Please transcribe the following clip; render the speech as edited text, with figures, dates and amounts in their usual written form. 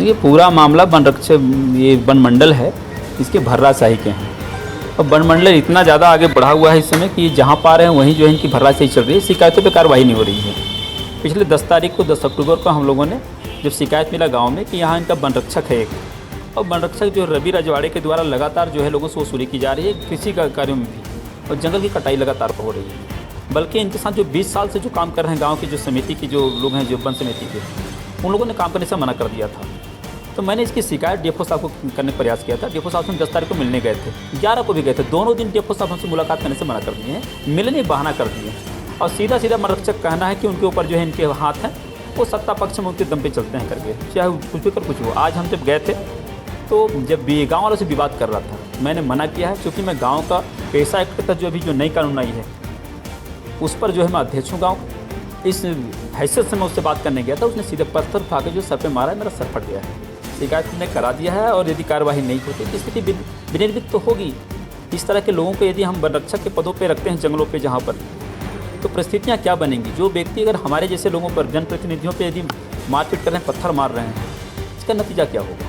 देखिए, पूरा मामला ये वन मंडल है, इसके भर्राशाही के हैं। और वन मंडल इतना ज़्यादा आगे बढ़ा हुआ है इस समय कि जहाँ पा रहे हैं वहीं जो है इनकी भर्राशाही चल रही है, शिकायतों पे कार्रवाई नहीं हो रही है। पिछले 10 तारीख को 10 अक्टूबर को हम लोगों ने जब शिकायत मिला गाँव में कि यहाँ इनका वन रक्षक है एक, और वन रक्षक जो रवि रजवाड़े के द्वारा लगातार जो है लोगों से वसूली की जा रही है कृषि का कार्यों में भी, और जंगल की कटाई लगातार हो रही है। बल्कि इनके साथ जो 20 साल से जो काम कर रहे हैं गांव की जो समिति के जो लोग हैं, जो वन समिति के, उन लोगों ने काम करने से मना कर दिया था। तो मैंने इसकी शिकायत डीएफओ साहब को करने का प्रयास किया था। डीएफओ साहब से 10 तारीख को मिलने गए थे, 11 को भी गए थे। दोनों दिन डीएफओ साहब हमसे मुलाकात करने से मना कर दिए हैं, मिलने बहाना कर दिए। और सीधा सीधा वन रक्षक कहना है कि उनके ऊपर जो है इनके हाथ हैं, वो सत्ता पक्ष में उनके दम पे चलते हैं करके, चाहे कुछ भी कर कुछ हो। आज हम जब गए थे तो जब गाँव वालों से विवाद कर रहा था, मैंने मना किया है, क्योंकि मैं गाँव का पेशा एक्ट के तहत जो अभी जो नई कानून आई है उस पर जो है मैं अध्यक्ष हूँ गाँव। इस हैसियत से मैं उससे बात करने गया था, उसने सीधे पत्थर उठा के जो सर पे मारा है, मेरा सर फट गया है। शिकायत हमने करा दिया है, और यदि कार्यवाही नहीं होती तो स्थिति विनिर्मित तो होगी। इस तरह के लोगों को यदि हम वन रक्षक के पदों पे रखते हैं जंगलों पे जहाँ पर, तो परिस्थितियाँ क्या बनेंगी। जो व्यक्ति अगर हमारे जैसे लोगों पर, जनप्रतिनिधियों पर यदि मारपीट कर रहे हैं, पत्थर मार रहे हैं, इसका नतीजा क्या होगा।